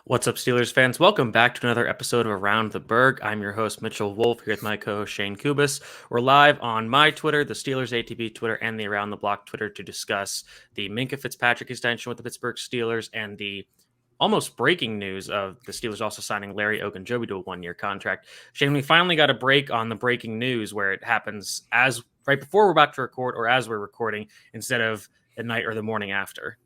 What's up, Steelers fans? Welcome back to another episode of Around the Burgh. I'm your host, Mitchell Wolf, here with my co-host, Shane Kubis. We're live on my Twitter, the Steelers ATB Twitter, and the Around the Block Twitter to discuss the Minkah Fitzpatrick extension with the Pittsburgh Steelers and the almost breaking news of the Steelers also signing Larry Ogunjobi to a one-year contract. Shane, we finally got a break on the breaking news where it happens as right before we're about to record or as we're recording instead of at night or the morning after.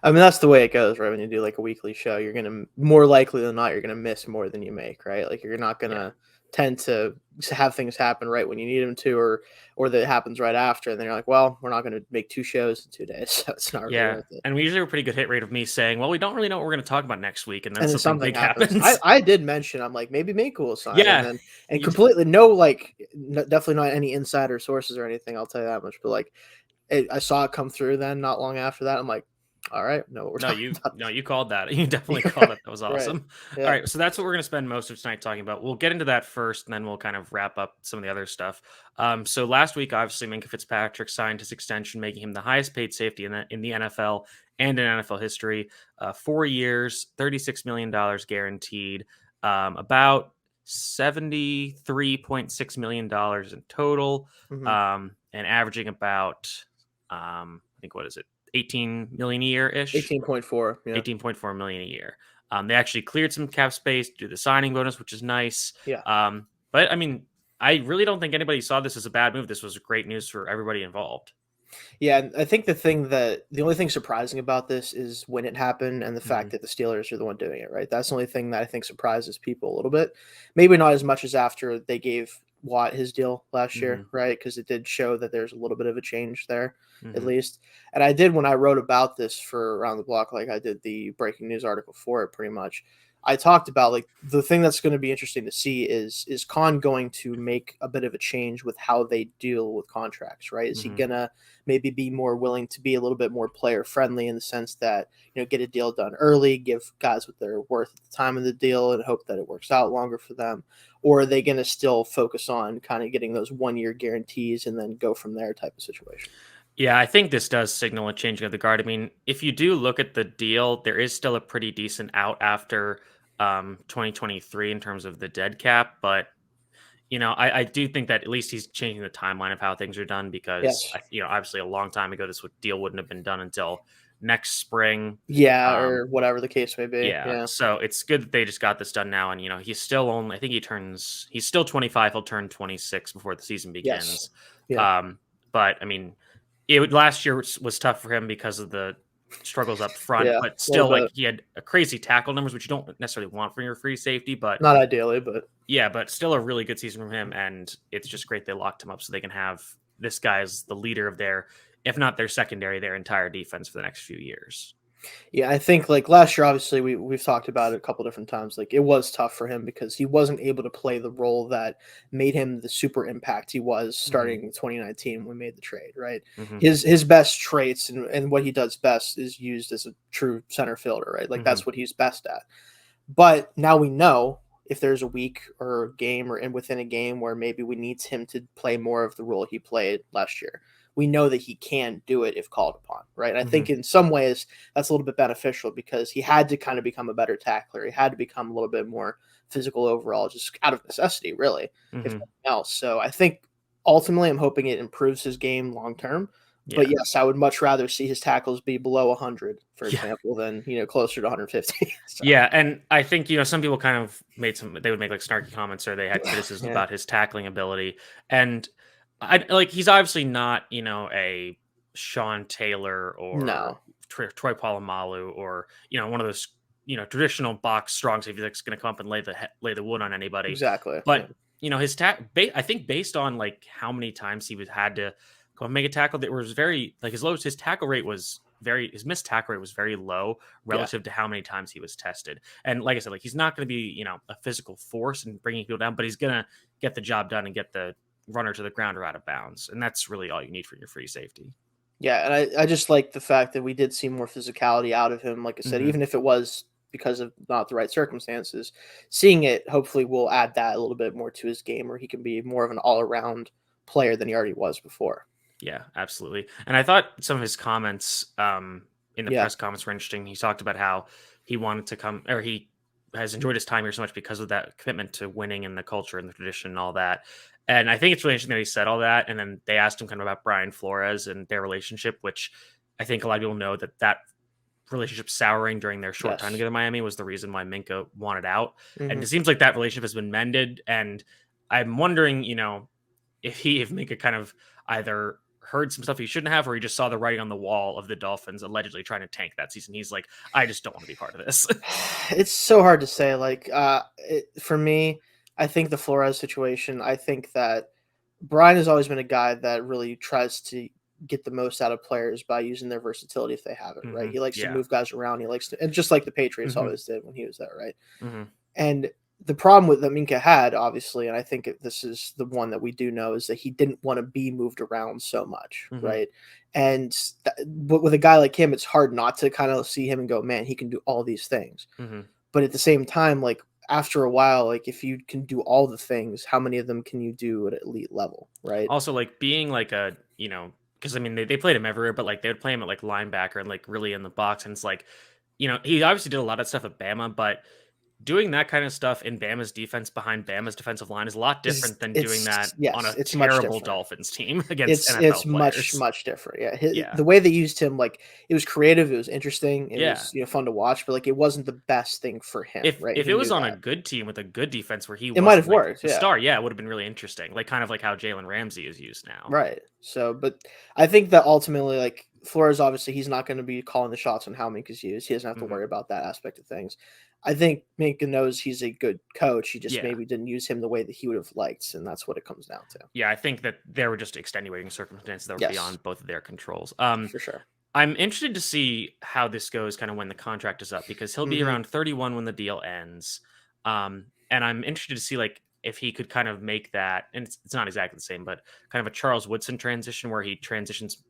I mean, that's the way it goes, right? When you do like a weekly show, you're going to more likely than not, you're going to miss more than you make, right? Like you're not going to tend to have things happen right when you need them to, or that it happens right after. And then you're like, well, we're not going to make two shows in 2 days. So it's not really worth it. And we usually have a pretty good hit rate of me saying, well, we don't really know what we're going to talk about next week. And then, something big happens. happens. I did mention, I'm like, maybe Minkah will sign. Yeah. And completely definitely not any insider sources or anything. I'll tell you that much. But I saw it come through then not long after that. I'm like, all right. You called that. You definitely called it. That was awesome. Right. Yeah. All right. So that's what we're going to spend most of tonight talking about. We'll get into that first, and then we'll kind of wrap up some of the other stuff. So last week, obviously, Minkah Fitzpatrick signed his extension, making him the highest paid safety in the NFL and in NFL history. 4 years, $36 million guaranteed, about $73.6 million in total, and averaging about, I think, what is it? 18 million a year ish. 18.4. Yeah. 18.4 million a year. They actually cleared some cap space due to the signing bonus, which is nice. Yeah. But I mean, I really don't think anybody saw this as a bad move. This was great news for everybody involved. Yeah, I think the only thing surprising about this is when it happened and the fact that the Steelers are the one doing it, right? That's the only thing that I think surprises people a little bit. Maybe not as much as after they gave Watt his deal last year, right? Because it did show that there's a little bit of a change there, at least. And I did, when I wrote about this for Around the Block, like I did the breaking news article for it pretty much, I talked about like the thing that's going to be interesting to see is Khan going to make a bit of a change with how they deal with contracts, right? Is he going to maybe be more willing to be a little bit more player friendly in the sense that, get a deal done early, give guys what they're worth at the time of the deal and hope that it works out longer for them? Or are they going to still focus on kind of getting those 1 year guarantees and then go from there type of situation? Yeah, I think this does signal a changing of the guard. I mean, if you do look at the deal, there is still a pretty decent out after 2023 in terms of the dead cap. But, I do think that at least he's changing the timeline of how things are done because, obviously a long time ago, this deal wouldn't have been done until next spring. Yeah, or whatever the case may be. Yeah. So it's good that they just got this done now. And, he's still only, I think he's still 25. He'll turn 26 before the season begins. Yes. Yeah. But I mean, last year was tough for him because of the struggles up front, but still, he had a crazy tackle numbers, which you don't necessarily want for your free safety, but not ideally, but but still a really good season from him. And it's just great they locked him up so they can have this guy as the leader of their, if not their secondary, their entire defense for the next few years. Yeah, I think like last year, obviously we've talked about it a couple different times. Like it was tough for him because he wasn't able to play the role that made him the super impact he was starting in 2019 when we made the trade, right? His best traits and what he does best is used as a true center fielder, right? Like that's what he's best at. But now we know if there's a week or a game or within a game where maybe we need him to play more of the role he played last year, we know that he can do it if called upon, right? I think in some ways that's a little bit beneficial because he had to kind of become a better tackler. He had to become a little bit more physical overall, just out of necessity, really, if nothing else. So I think ultimately I'm hoping it improves his game long-term. Yeah. But yes, I would much rather see his tackles be below 100, for example, than, closer to 150. So. Yeah. And I think, some people kind of they would make like snarky comments or they had criticism about his tackling ability. And he's obviously not, a Sean Taylor or Troy Polamalu or, one of those, traditional box strong safety that's going to come up and lay the wood on anybody. Exactly. But, his I think based on like how many times he had to go and make a tackle, that was very like his tackle rate was his missed tackle rate was very low relative to how many times he was tested. And like I said, like he's not going to be, a physical force and bringing people down, but he's going to get the job done and get the runner to the ground or out of bounds. And that's really all you need for your free safety. Yeah. And I just like the fact that we did see more physicality out of him. Like I said, even if it was because of not the right circumstances, seeing it hopefully will add that a little bit more to his game where he can be more of an all-around player than he already was before. Yeah, absolutely. And I thought some of his comments in the press comments were interesting. He talked about how he wanted to come, or he has enjoyed his time here so much because of that commitment to winning and the culture and the tradition and all that. And I think it's really interesting that he said all that. And then they asked him kind of about Brian Flores and their relationship, which I think a lot of people know that relationship souring during their short time Yes. together in Miami was the reason why Minkah wanted out. And Mm-hmm. it seems like that relationship has been mended. And I'm wondering, if Minkah kind of either heard some stuff he shouldn't have, or he just saw the writing on the wall of the Dolphins allegedly trying to tank that season. He's like, I just don't want to be part of this. It's so hard to say. Like, for me, I think the Flores situation. I think that Brian has always been a guy that really tries to get the most out of players by using their versatility if they have it. Right. Hmm. He likes to Yeah. move guys around. He likes to, and just like the Patriots Hmm. always did when he was there. Right. Hmm. And the problem with that Minkah had, obviously, and I think this is the one that we do know, is that he didn't want to be moved around so much, Hmm. right? And but with a guy like him, it's hard not to kind of see him and go, man, he can do all these things. Hmm. But at the same time, like after a while, like if you can do all the things, how many of them can you do at elite level, right? Also, like being like because I mean they played him everywhere, but like they would play him at like linebacker and like really in the box, and it's like, he obviously did a lot of stuff at Bama, but doing that kind of stuff in Bama's defense behind Bama's defensive line is a lot different than doing that on a It's much terrible different. Dolphins team against It's NFL much players. different. Yeah, Yeah. the way they used him, like it was creative, it was interesting, it Yeah. was fun to watch, but like it wasn't the best thing for him, right? If He it was knew on a that. good team with a good defense where he It might wasn't have like worked, the yeah. star, yeah, it would have been really interesting. Like kind of like how Jalen Ramsey is used now. Right. So, but I think that ultimately, like Flores, obviously, he's not going to be calling the shots on how Minkah's used. He doesn't have to Hmm. worry about that aspect of things. I think Minkah knows he's a good coach. He just Yeah. maybe didn't use him the way that he would have liked, and that's what it comes down to. Yeah, I think that there were just extenuating circumstances that were Yes, beyond both of their controls. for sure. I'm interested to see how this goes kind of when the contract is up, because he'll be Hmm. around 31 when the deal ends. And I'm interested to see like if he could kind of make that, and it's not exactly the same, but kind of a Charles Woodson transition where he transitions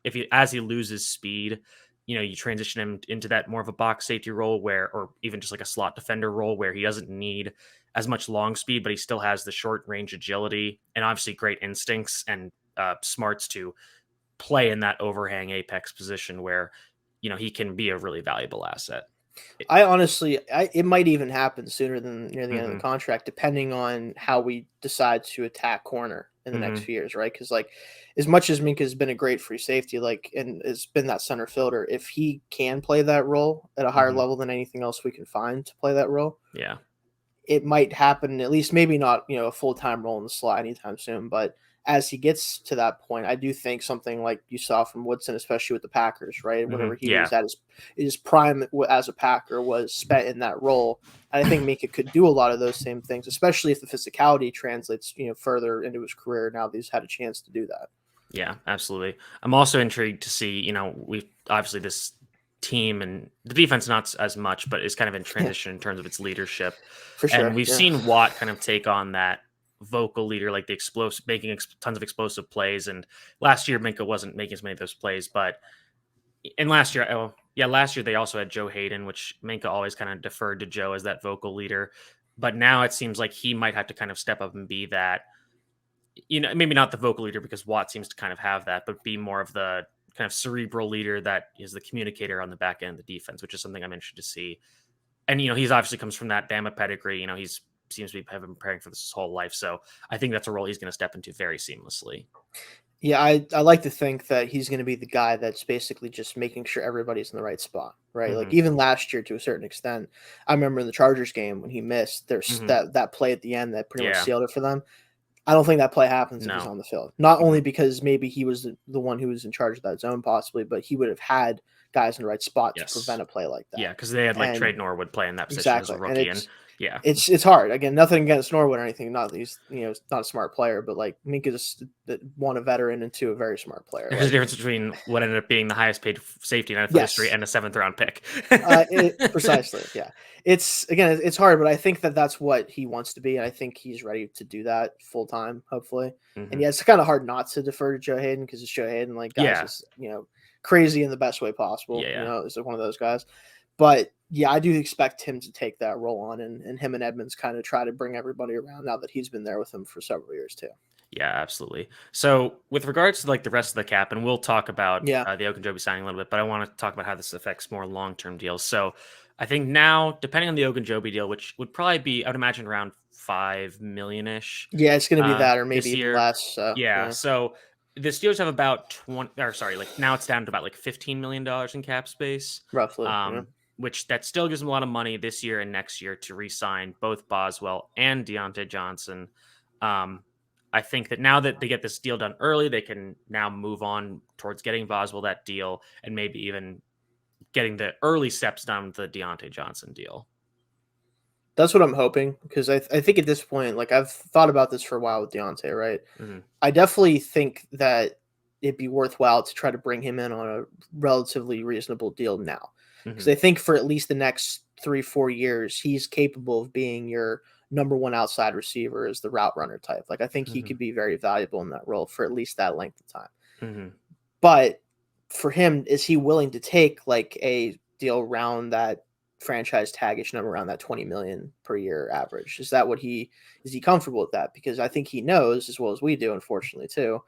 if he as he loses speed, you transition him into that more of a box safety role or even just like a slot defender role where he doesn't need as much long speed, but he still has the short range agility and obviously great instincts and smarts to play in that overhang apex position where he can be a really valuable asset. I honestly, it might even happen sooner than near the end of the Hmm. contract, depending on how we decide to attack corner in the next Hmm. few years, right? Because like, as much as Minka has been a great free safety, like, and has been that center fielder, if he can play that role at a higher Hmm. level than anything else we can find to play that role, Yeah. it might happen. At least maybe not, a full time role in the slot anytime soon, but as he gets to that point, I do think something like you saw from Woodson, especially with the Packers, right? Hmm. Whenever he Yeah. was at his prime as a Packer was spent in that role. And I think Mika could do a lot of those same things, especially if the physicality translates, further into his career. Now that he's had a chance to do that. Yeah, absolutely. I'm also intrigued to see, we obviously this team and the defense not as much, but is kind of in Yeah, transition in terms of its leadership. for And sure. we've Yeah. seen Watt kind of take on that vocal leader, like the explosive, making tons of explosive plays. And last year, Minka wasn't making as many of those plays, but last year they also had Joe Hayden, which Minka always kind of deferred to Joe as that vocal leader. But now it seems like he might have to kind of step up and be that, maybe not the vocal leader because Watt seems to kind of have that, but be more of the kind of cerebral leader that is the communicator on the back end of the defense, which is something I'm interested to see. And, he's obviously comes from that Bama pedigree. He's seems to have been preparing for this his whole life. So I think that's a role he's going to step into very seamlessly. Yeah, I like to think that he's going to be the guy that's basically just making sure everybody's in the right spot, right? Hmm. Like even last year to a certain extent, I remember in the Chargers game when he missed, there's Hmm. that play at the end that pretty much Yeah. sealed it for them. I don't think that play happens if he's No. on the field. Not Mhm. only because maybe he was the one who was in charge of that zone, possibly, but he would have had guys in the right spot to Yes. prevent a play like that. Yeah, because they had like And Trey Norwood play in that position as a exactly, and rookie, and yeah, it's hard. Again, nothing against Norwood or anything. Not that he's not a smart player, but like Minka just one a veteran and two a very smart player. there's a Like difference between what ended up being the highest paid safety in NFL history yes, and a 7th round pick. precisely. Yeah, it's hard, but I think that that's what he wants to be, and I think he's ready to do that full time, hopefully. And Hmm. yeah, it's kind of hard not to defer to Joe Hayden because it's Joe Hayden. Like guys, Yeah, is crazy in the best way possible. yeah. Is one of those guys. But yeah, I do expect him to take that role on, and him and Edmonds kind of try to bring everybody around now that he's been there with him for several years too. Yeah, absolutely. So, with regards to like the rest of the cap, and we'll talk about Yeah. the Ogunjobi signing a little bit, but I want to talk about how this affects more long-term deals. So, I think now, depending on the Ogunjobi deal, which would probably be, I would imagine, around 5 million ish Yeah, it's going to be that, or maybe this even year. less. So Yeah. So the Steelers have about 20, or sorry, like now it's down to about like $15 million in cap space. roughly. Yeah. Which that still gives them a lot of money this year and next year to re-sign both Boswell and Deontay Johnson. I think that now that they get this deal done early, they can now move on towards getting Boswell that deal and maybe even getting the early steps done with the Deontay Johnson deal. That's what I'm hoping, because I think at this point, like, I've thought about this for a while with Deontay, right? Mm-hmm. I definitely think that it'd be worthwhile to try to bring him in on a relatively reasonable deal now. Because I think for at least the next 3-4 years, he's capable of being your number one outside receiver as the route runner type. Like, I think he could be very valuable in that role for at least that length of time. But for him, is he willing to take like a deal around that franchise tagish number, around that 20 million per year average? Is he comfortable with that? Because I think he knows, as well as we do, unfortunately too,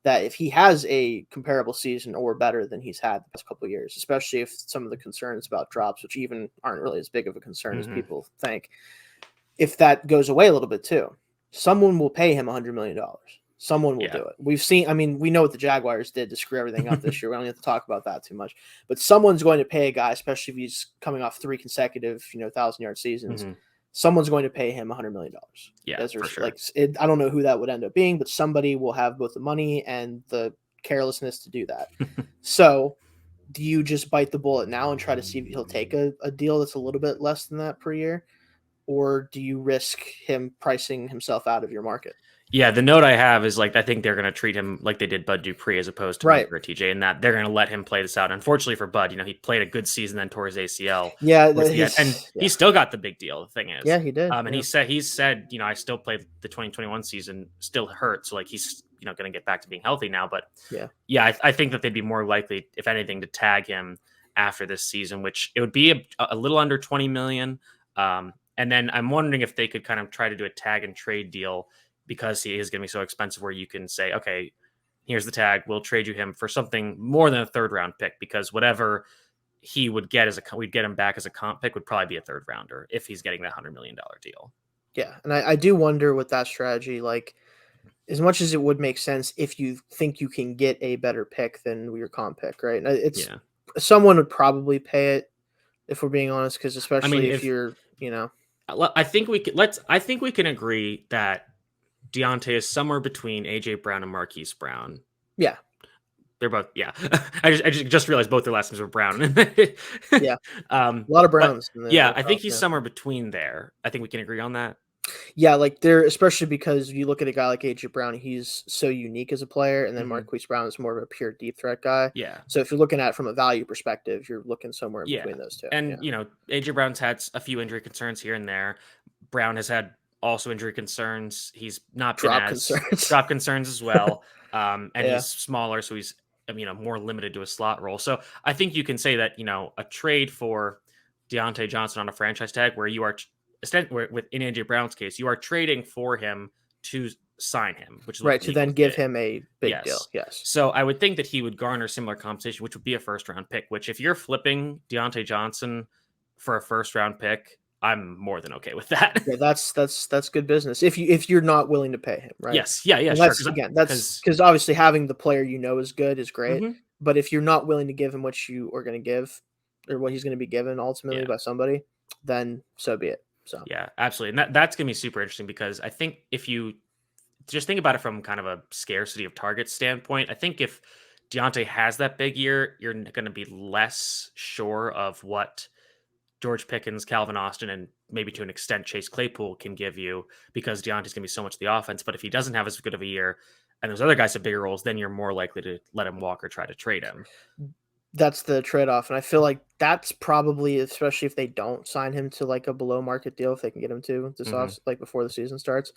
that if he has a comparable season or better than he's had the past couple of years, especially if some of the concerns about drops, which even aren't really as big of a concern as people think, if that goes away a little bit too, someone will pay him $100 million. Someone will do it. We've seen, I mean, we know what the Jaguars did to screw everything up this year. We don't have to talk about that too much. But someone's going to pay a guy, especially if he's coming off 3 consecutive, 1,000-yard seasons. Someone's going to pay him $100 million. Yeah, for sure. Like, I don't know who that would end up being, but somebody will have both the money and the carelessness to do that. So do you just bite the bullet now and try to see if he'll take a deal that's a little bit less than that per year? Or do you risk him pricing himself out of your market? Yeah, the note I have is like I think they're going to treat him like they did Bud Dupree as opposed to Right. TJ, and that they're going to let him play this out. Unfortunately for Bud, he played a good season, then tore his ACL. Yeah, he still got the big deal. The thing is, yeah, he did. And he said, I still played the 2021 season, still hurt, so like he's going to get back to being healthy now. But I think that they'd be more likely, if anything, to tag him after this season, which it would be a little under 20 million. And then I'm wondering if they could kind of try to do a tag and trade deal, because he is going to be so expensive, where you can say, okay, here's the tag, we'll trade you him for something more than a 3rd round pick, because whatever he would get we'd get him back as a comp pick would probably be a 3rd rounder if he's getting that $100 million deal. Yeah. And I do wonder with that strategy, like, as much as it would make sense if you think you can get a better pick than your comp pick, right? Someone would probably pay it, if we're being honest, because especially if you're, I think we can agree that Deontay is somewhere between AJ Brown and Marquise Brown. Yeah. They're both, yeah. I just realized both their last names were Brown. Yeah. A lot of Browns. I think he's somewhere between there. I think we can agree on that. Yeah, like they're, especially because you look at a guy like AJ Brown, he's so unique as a player, and then Marquise Brown is more of a pure deep threat guy. Yeah. So if you're looking at it from a value perspective, you're looking somewhere in between those two. And AJ Brown's had a few injury concerns here and there. Brown has had also injury concerns. He's not been drop concerns as well. And he's smaller, so he's more limited to a slot role. So I think you can say that a trade for Deontay Johnson on a franchise tag, where you are in AJ Brown's case, you are trading for him to sign him, which is right, to then give him a big deal. Yes. So I would think that he would garner similar compensation, which would be a 1st round pick. Which, if you're flipping Deontay Johnson for a 1st round pick, I'm more than okay with that. Yeah, that's good business. If you're not willing to pay him, right? Yes. Yeah. And sure. Again, that's because obviously having the player is good is great. But if you're not willing to give him what you are going to give, or what he's going to be given ultimately by somebody, then so be it. So yeah, absolutely. And that's going to be super interesting, because I think if you just think about it from kind of a scarcity of targets standpoint, I think if Deontay has that big year, you're going to be less sure of what George Pickens, Calvin Austin, and maybe to an extent Chase Claypool can give you, because Deontay's going to be so much the offense. But if he doesn't have as good of a year and those other guys have bigger roles, then you're more likely to let him walk or try to trade him. That's the trade-off. And I feel like that's probably, especially if they don't sign him to like a below market deal, if they can get him to this off, like before the season starts,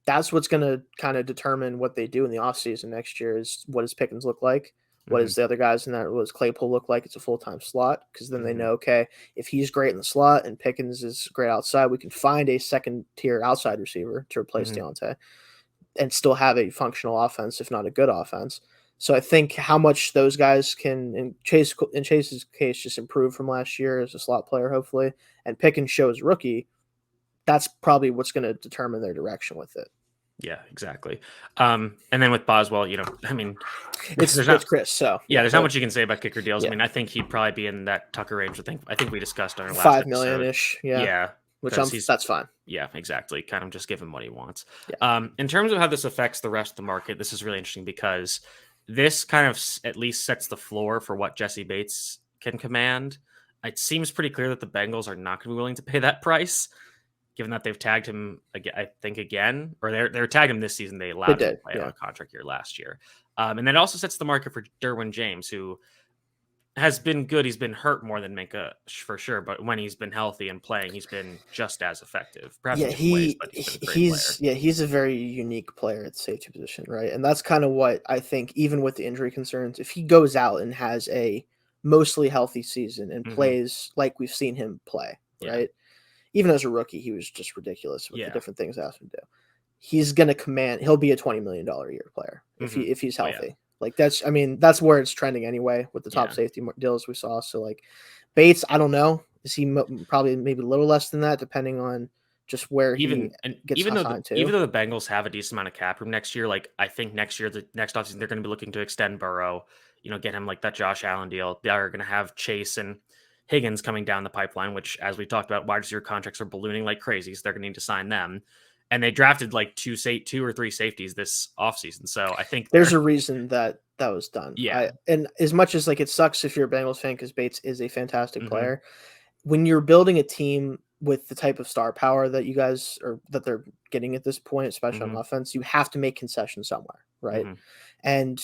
that's what's going to kind of determine what they do in the offseason next year. Is what does Pickens look like? What does the other guys in that, what does Claypool look like? It's a full-time slot, because then they know, okay, if he's great in the slot and Pickens is great outside, we can find a 2nd-tier outside receiver to replace Deontay and still have a functional offense, if not a good offense. So I think how much those guys can, in Chase's case, just improve from last year as a slot player, hopefully, and Pickens shows rookie, that's probably what's going to determine their direction with it. Yeah, exactly. And then with Boswell, I mean, it's Chris. So there's not much you can say about kicker deals. Yeah. I mean, I think he'd probably be in that Tucker range. I think we discussed on our last 5 million ish. Yeah, which that's fine. Yeah, exactly. Kind of just give him what he wants. Yeah. In terms of how this affects the rest of the market, this is really interesting because this kind of at least sets the floor for what Jesse Bates can command. It seems pretty clear that the Bengals are not going to be willing to pay that price, given that they've tagged him again, or they're tagged him this season. They allowed him to play on a contract year last year. And that also sets the market for Derwin James, who has been good. He's been hurt more than Minkah for sure, but when he's been healthy and playing, he's been just as effective. Perhaps he's a very unique player at the safety position, right? And that's kind of what I think, even with the injury concerns, if he goes out and has a mostly healthy season and plays like we've seen him play, right? Even as a rookie, he was just ridiculous with the different things I asked him to do. He's going to command. He'll be a $20 million a year player if he's healthy. Like that's where it's trending anyway with the top safety deals we saw. So like Bates, I don't know. Is he probably maybe a little less than that, depending on just where even though the Bengals have a decent amount of cap room next year, like I think next offseason they're going to be looking to extend Burrow. Get him like that Josh Allen deal. They are going to have Chase and Higgins coming down the pipeline, which, as we talked about, wide receiver contracts are ballooning like crazy, so they're going to need to sign them. And they drafted like two or three safeties this offseason. So I think there's a reason that was done. Yeah. And as much as like it sucks if you're a Bengals fan, because Bates is a fantastic player, when you're building a team with the type of star power that you guys that they're getting at this point, especially on offense, you have to make concessions somewhere, right? And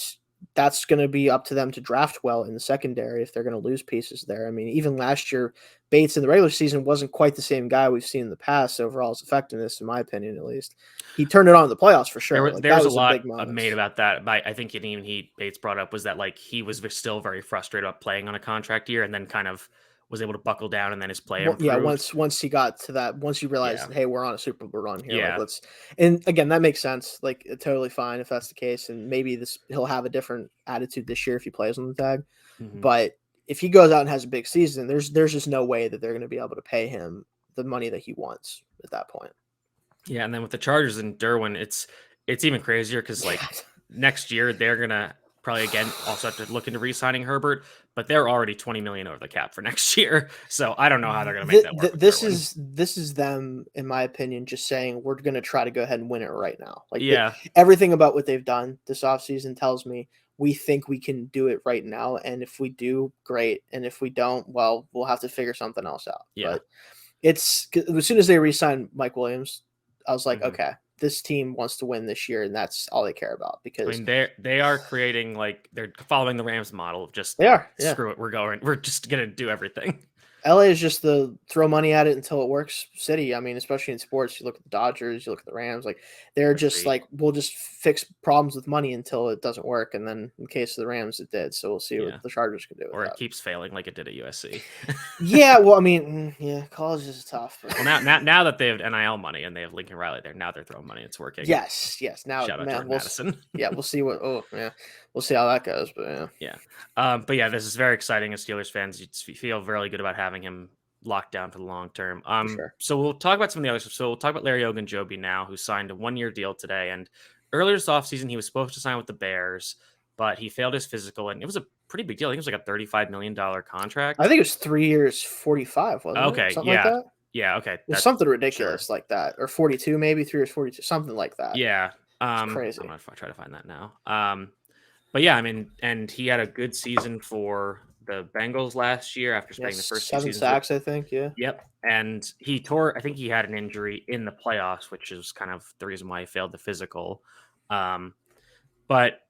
that's going to be up to them to draft well in the secondary if they're going to lose pieces there. I mean, even last year, Bates in the regular season wasn't quite the same guy we've seen in the past. Overall, his effectiveness, in my opinion, at least, he turned it on in the playoffs for sure. There was a lot made about that. But I think Bates brought up was that like he was still very frustrated about playing on a contract year, and then kind of was able to buckle down, and then his play improved. Yeah, once he got to that, once you realized, hey, we're on a Super Bowl run here. Yeah. Like, and again, that makes sense. Like, totally fine if that's the case, and maybe he'll have a different attitude this year if he plays on the tag. But if he goes out and has a big season, there's just no way that they're going to be able to pay him the money that he wants at that point. Yeah, and then with the Chargers and Derwin, it's even crazier because like next year they're gonna probably again also have to look into re-signing Herbert, but they're already $20 million over the cap for next year. So I don't know how they're going to make that work. This is them, in my opinion, just saying we're going to try to go ahead and win it right now. Like everything about what they've done this offseason tells me we think we can do it right now. And if we do, great. And if we don't, well, we'll have to figure something else out. Yeah. But as soon as they re-signed Mike Williams, I was like, okay, this team wants to win this year, and that's all they care about. Because they are creating, like, they're following the Rams model of just screw it, we're just gonna do everything. LA is just the throw money at it until it works city. I mean, especially in sports, you look at the Dodgers, you look at the Rams, like they're just like, we'll just fix problems with money until it doesn't work. And then in case of the Rams, it did. So we'll see what the Chargers can do. Or it keeps failing like it did at USC. Yeah, well, I mean, college is tough. But... Well, now that they have NIL money and they have Lincoln Riley there, now they're throwing money. It's working. Yes. Now, shout out Jordan Madison. We'll see we'll see how that goes. But but this is very exciting as Steelers fans. You feel really good about having him locked down for the long term. Sure. So we'll talk about some of the other stuff. So we'll talk about Larry Ogunjobi now, who signed a 1-year deal today. And earlier this offseason, he was supposed to sign with the Bears, but he failed his physical, and it was a pretty big deal. I think it was like a $35 million contract. I think it was 3 years, 45, wasn't it? Okay, something like that? Yeah, okay. That's something ridiculous like that. Or 42, maybe 3 years, 42, something like that. Yeah. It's crazy. I'm going to try to find that now. But yeah, I mean, and he had a good season for the Bengals last year after spending the first 7 sacks, I think. Yeah. Yep. And I think he had an injury in the playoffs, which is kind of the reason why he failed the physical. But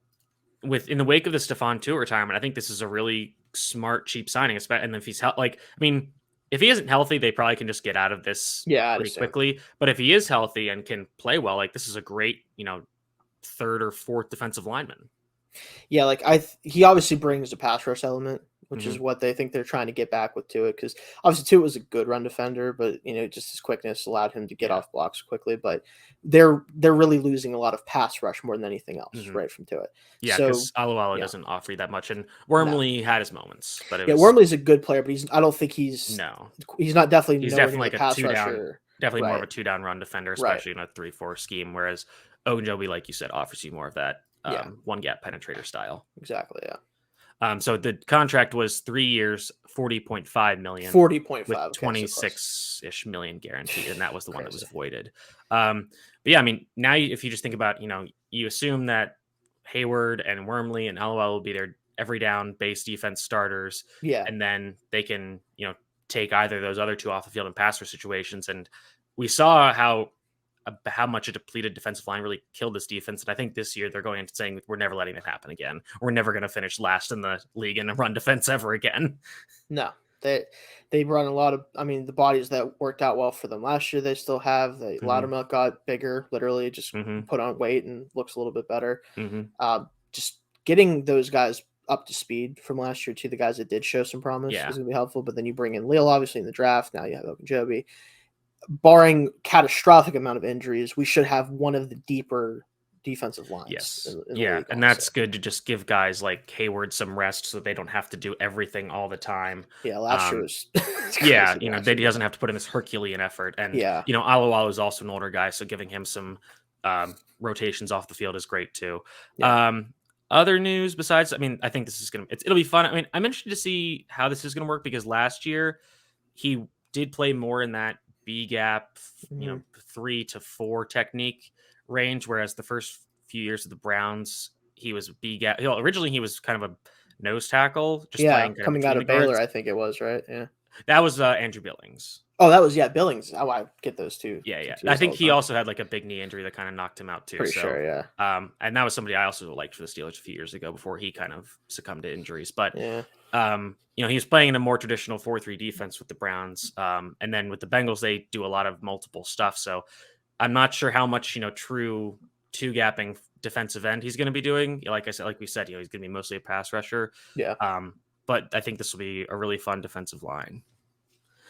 in the wake of the Stephon Tuitt retirement, I think this is a really smart, cheap signing. And if he's if he isn't healthy, they probably can just get out of this pretty quickly. But if he is healthy and can play well, like this is a great, third or fourth defensive lineman. Yeah, like he obviously brings the pass rush element which is what they think they're trying to get back with Tua, because obviously Tua was a good run defender, but just his quickness allowed him to get off blocks quickly. But they're really losing a lot of pass rush more than anything else, right, from Tua. Yeah, so because Alualu doesn't offer you that much, and Wormley had his moments, but Wormley's a good player, but I don't think he's not definitely he's definitely like a pass 2-down rusher. Definitely more of a 2-down run defender, especially in a 3-4 scheme, whereas Ogunjobi, like you said, offers you more of that one gap penetrator style. Exactly, so the contract was 3 years, $40.5 million. 40.5 with 26-ish million guaranteed, and that was the one that was voided. But yeah, I mean, now if you just think about, you assume that Hayward and Wormley and Alualu will be their every down base defense starters. Yeah. And then they can, take either of those other two off the field in passer situations. And we saw how much a depleted defensive line really killed this defense. And I think this year they're going into saying we're never letting it happen again. We're never going to finish last in the league in a run defense ever again. No, they run a lot of, the bodies that worked out well for them last year, they still have. Loudermilk got bigger, literally just put on weight and looks a little bit better. Just getting those guys up to speed from last year to the guys that did show some promise is going to be helpful. But then you bring in Leal, obviously, in the draft. Now you have Ogunjobi. Barring catastrophic amount of injuries, we should have one of the deeper defensive lines. Yes. In the league, and that's good to just give guys like Hayward some rest so they don't have to do everything all the time. Yeah, last year was he doesn't have to put in this Herculean effort. And Alualu is also an older guy, so giving him some rotations off the field is great too. Other news besides, I think this is it'll be fun. I'm interested to see how this is gonna work, because last year he did play more in that B gap, 3 to 4 technique range, whereas the first few years of the Browns he was B gap. Originally he was kind of a nose tackle, just playing coming out of Baylor, I think it was, right? Yeah, that was Andrew Billings. Oh, that was Billings. Oh, I get those two. Yeah. I think he also had like a big knee injury that kind of knocked him out too. Pretty sure, yeah. And that was somebody I also liked for the Steelers a few years ago before he kind of succumbed to injuries. But he was playing in a more traditional 4-3 defense with the Browns. And then with the Bengals, they do a lot of multiple stuff. So I'm not sure how much true 2-gapping defensive end he's going to be doing. Like we said, he's going to be mostly a pass rusher. Yeah. But I think this will be a really fun defensive line.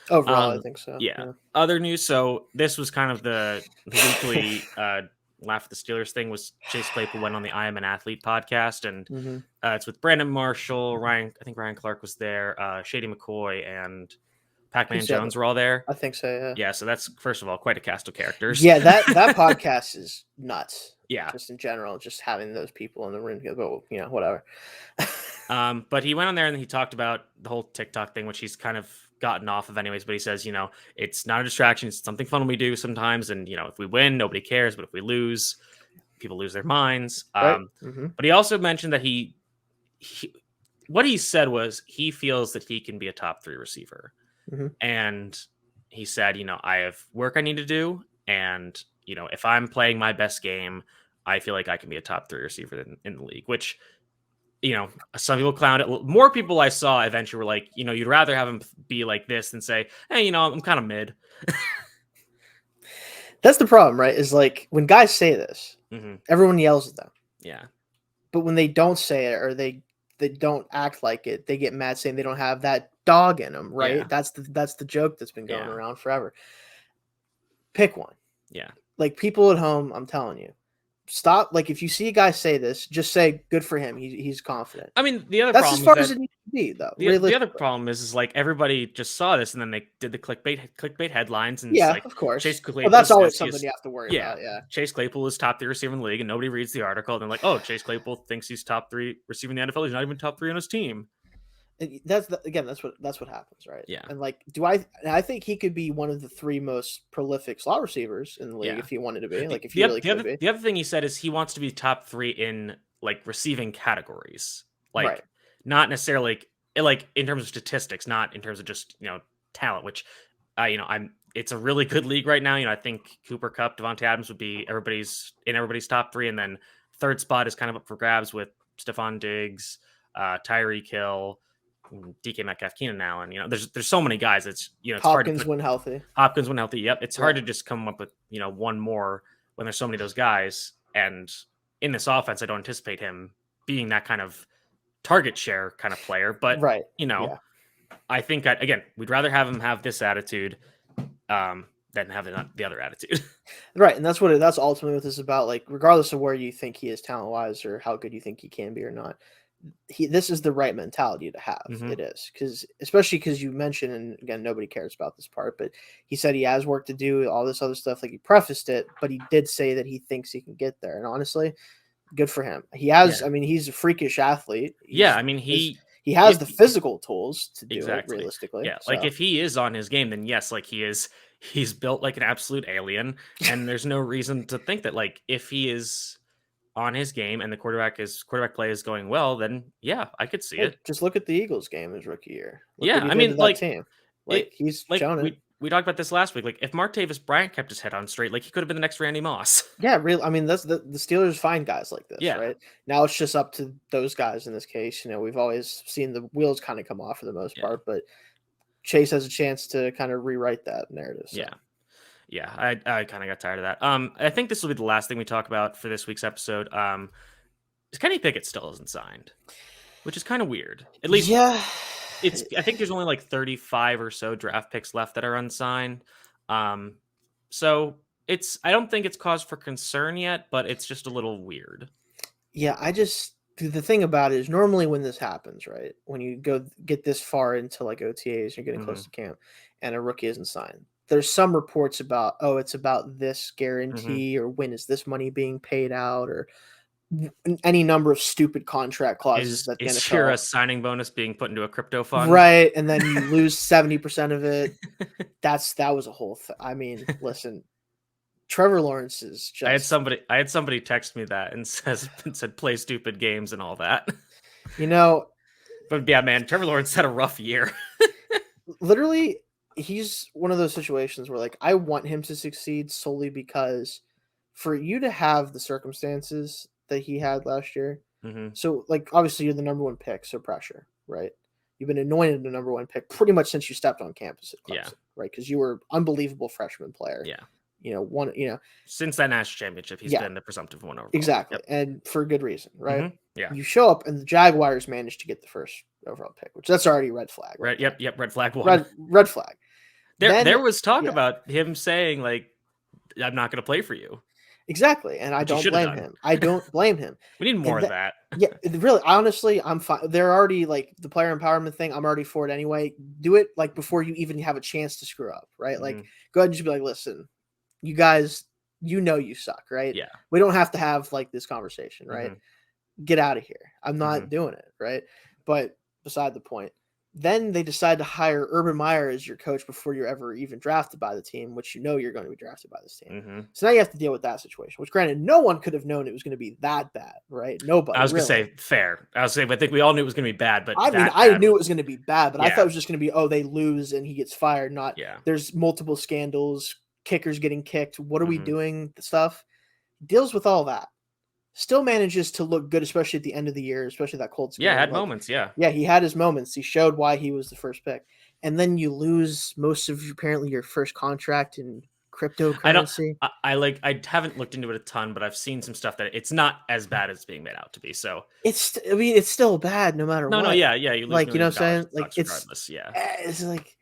Overall, I think so. Yeah. Other news. So this was kind of the weekly laugh at the Steelers thing. Was Chase Claypool went on the I Am an Athlete podcast, and it's with Brandon Marshall, Ryan. I think Ryan Clark was there. Shady McCoy and Pac-Man Jones were all there. I think so. Yeah. Yeah. So that's, first of all, quite a cast of characters. Yeah. That podcast is nuts. Yeah. Just in general, just having those people in the room together, but whatever. But he went on there and he talked about the whole TikTok thing, which he's kind of gotten off of anyways. But he says, it's not a distraction. It's something fun we do sometimes. And, if we win, nobody cares. But if we lose, people lose their minds. Right. But he also mentioned that he what he said was he feels that he can be a top 3 receiver. And he said, I have work I need to do. And, if I'm playing my best game, I feel like I can be a top 3 receiver in the league, which, some people clowned it. More people I saw eventually were like, you'd rather have him be like this than say, hey, I'm kind of mid. That's the problem, right? Is like when guys say this, everyone yells at them. Yeah. But when they don't say it, or they don't act like it, they get mad saying they don't have that dog in them, right? Yeah. That's the joke that's been going around forever. Pick one. Yeah. Like, people at home, I'm telling you, stop. Like, if you see a guy say this, just say, good for him. He's confident. The other that's problem as far is as it needs to be, though. The other problem is like everybody just saw this and then they did the clickbait headlines, and yeah, it's like, of course. Chase Claypool, that's always something you have to worry about. Yeah. Chase Claypool is top 3 receiver in the league, and nobody reads the article. And they're like, oh, Chase Claypool thinks he's top 3 receiver in the NFL. He's not even top 3 on his team. And that's what happens, right? Yeah. And like, I think he could be one of the 3 most prolific slot receivers in the league if he wanted to be. Like, if he really could be. The other thing he said is he wants to be top 3 in like receiving categories, like not necessarily like in terms of statistics, not in terms of just talent. Which, it's a really good league right now. I think Cooper Kupp, Devontae Adams would be everybody's top 3, and then third spot is kind of up for grabs with Stephon Diggs, Tyreek Hill, DK Metcalf, Keenan Allen. There's so many guys. It's it's Hopkins hard to Hopkins when healthy. Yep, it's hard to just come up with one more when there's so many of those guys. And in this offense, I don't anticipate him being that kind of target share kind of player. But, Right. you know, Yeah. I think, again, we'd rather have him have this attitude than have the other attitude. Right. And that's ultimately what this is about. Like, regardless of where you think he is talent wise or how good you think he can be or not, this is the right mentality to have. Mhm. It is, especially because you mentioned, and again, nobody cares about this part, but he said he has work to do, all this other stuff. Like, he prefaced it, but he did say that he thinks he can get there. And honestly, good for him. He has. Yeah. I mean, he's a freakish athlete. Yeah, I mean, He has if the physical tools to do it exactly. realistically. Yeah, like, So if he is on his game, then yes, like, he's built like an absolute alien, and there's no reason to think that, like, if he is on his game and the quarterback play is going well, then yeah, I could see hey, it. just look at the Eagles game his rookie year. Look Yeah, what he I did to mean, that team. Like, it he's like, shown it. we talked about this last week, like, if Martavis Bryant kept his head on straight, like, he could have been the next Randy Moss. Yeah, real. I mean, that's the Steelers find guys like this, Yeah, right? Now it's just up to those guys in this case. You know, we've always seen the wheels kind of come off for the most yeah, part, but Chase has a chance to kind of rewrite that narrative. So yeah. Yeah, I kind of got tired of that. I think this will be the last thing we talk about for this week's episode. Kenny Pickett still isn't signed, which is kind of weird. At least yeah, I think there's only like 35 or so draft picks left that are unsigned. Um, so I don't think it's cause for concern yet, but it's just a little weird. yeah. The thing about it is normally when this happens, right? When you get this far into like OTAs, you're getting close to camp, and a rookie isn't signed. There's some reports about, oh, it's about this guarantee, or when is this money being paid out, or any number of stupid contract clauses that the Is your NFL. signing bonus being put into a crypto fund? Right, and then you lose 70% of it. That was a whole thing. I mean, listen, Trevor Lawrence is I just had somebody text me that and said play stupid games and all that. you know, But yeah, man, Trevor Lawrence had a rough year. literally he's one of those situations where like I want him to succeed solely because for you to have the circumstances that he had last year. Mm-hmm. So like obviously you're the number one pick, so pressure, right? You've been anointed the number one pick pretty much since you stepped on campus at Clemson, right? Because you were unbelievable freshman player. Yeah. Since that national championship, he's been the presumptive one overall. Exactly. Yep. And for good reason, right? Mm-hmm. Yeah. You show up and the Jaguars managed to get the first overall pick, which that's already a red flag. Right. Yep. Red flag one. Red flag. There was talk about him saying like, I'm not going to play for you. Exactly. And I don't blame him. I don't blame him. We need more of that. Yeah, really, honestly, I'm fine. They're already like the player empowerment thing. I'm already for it anyway. Do it like before you even have a chance to screw up, right? Mm-hmm. Like, go ahead and just be like, listen, you guys, you suck, right? Yeah. We don't have to have like this conversation, right? Mm-hmm. Get out of here. I'm not doing it, right? But beside the point. Then they decide to hire Urban Meyer as your coach before you're ever even drafted by the team, which you know you're going to be drafted by this team. Mm-hmm. So now you have to deal with that situation, which granted, no one could have known it was going to be that bad, right? Nobody. I was going to say fair. I think we all knew it was going to be bad, but I knew it was going to be bad, but I thought it was just going to be, oh, they lose and he gets fired. Not there's multiple scandals, kickers getting kicked. What are we doing? Stuff. Deals with all that. Still manages to look good, especially at the end of the year, especially that Colts game. Yeah, had moments, Yeah, he had his moments. He showed why he was the first pick. And then you lose most of apparently your first contract in cryptocurrency. I haven't looked into it a ton, but I've seen some stuff that it's not as bad as it's being made out to be. So it's still bad no matter what. No, yeah. You lose like, you know what I'm saying? Like regardless, it's like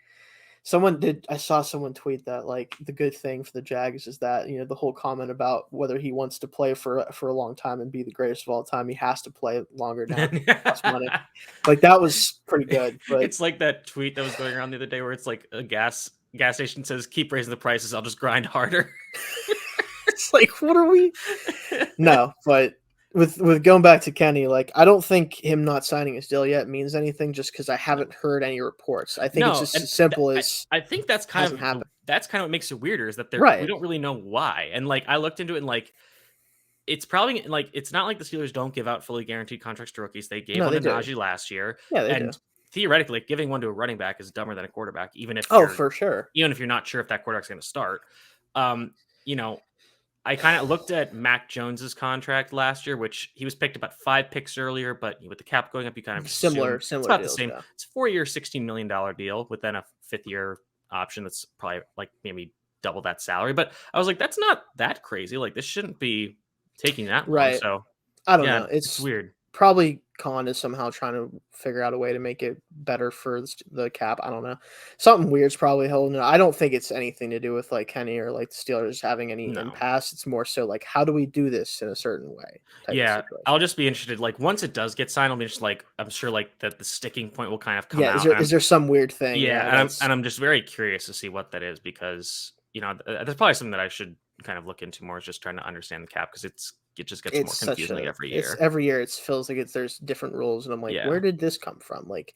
I saw someone tweet that like the good thing for the Jags is that, the whole comment about whether he wants to play for a long time and be the greatest of all time, he has to play longer now. Plus money. Like that was pretty good. But it's like that tweet that was going around the other day where it's like a gas station says, keep raising the prices, I'll just grind harder. It's like, what are we? No, but with going back to Kenny, like I don't think him not signing his deal yet means anything just because I haven't heard any reports. I think it's just as simple as I think that's kind of what makes it weirder is that we don't really know why. And like I looked into it and like it's probably like it's not like the Steelers don't give out fully guaranteed contracts to rookies. They gave one to Najee last year. Yeah, they do. Theoretically, giving one to a running back is dumber than a quarterback, even if for sure. Even if you're not sure if that quarterback's going to start. I kind of looked at Mac Jones's contract last year, which he was picked about 5 picks earlier, but with the cap going up, you kind of similar. It's about deals, the same. Yeah. It's a 4-year, $16 million deal with then a 5th-year option that's probably like maybe double that salary. But I was like, that's not that crazy. Like this shouldn't be taking that long. So I don't know. It's weird. Probably Khan is somehow trying to figure out a way to make it better for the cap. I don't know. Something weird's probably holding it. I don't think it's anything to do with like Kenny or like the Steelers having any No. impasse. It's more so like, how do we do this in a certain way type of Yeah, situation. I'll just be interested. Like once it does get signed, I'll be just like, I'm sure like that the sticking point will kind of come Yeah, out. is there some weird thing? Yeah, and I'm just very curious to see what that is because there's probably something that I should kind of look into more. Is just trying to understand the cap because it just gets more confusing every year. Every year it feels like there's different rules, and I'm like, Yeah. where did this come from? Like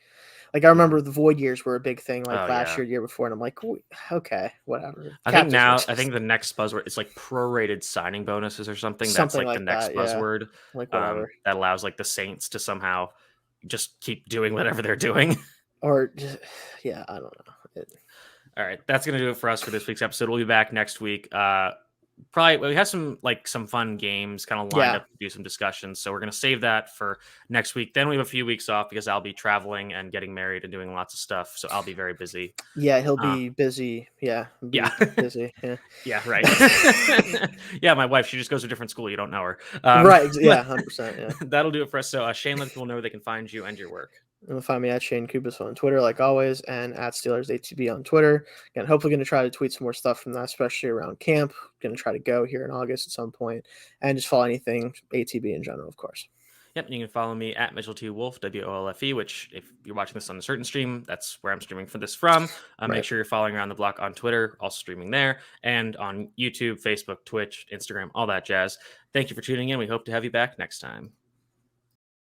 I remember the void years were a big thing, like Oh, last yeah. year, year before, and I'm like, okay, whatever. I think the next buzzword is like prorated signing bonuses or something. That's like the next buzzword. Like whatever. That allows like the Saints to somehow just keep doing whatever they're doing. Or just, yeah, I don't know. All right, that's gonna do it for us for this week's episode. We'll be back next week. Probably we have some fun games kind of lined up to do some discussions. So we're gonna save that for next week. Then we have a few weeks off because I'll be traveling and getting married and doing lots of stuff. So I'll be very busy. Yeah, he'll be busy. Yeah, busy. Yeah, yeah, right. Yeah, my wife. She just goes to a different school. You don't know her. Right? Yeah, 100%. Yeah. That'll do it for us. So Shane, let people know where they can find you and your work. You can find me at Shayne Kubis on Twitter, like always, and at SteelersATB on Twitter. Again, hopefully going to try to tweet some more stuff from that, especially around camp. Going to try to go here in August at some point, and just follow anything ATB in general, of course. Yep, you can follow me at Mitchell T. Wolf, WOLFE, which if you're watching this on a certain stream, that's where I'm streaming for this from. Make sure you're following Around the Block on Twitter, also streaming there, and on YouTube, Facebook, Twitch, Instagram, all that jazz. Thank you for tuning in. We hope to have you back next time.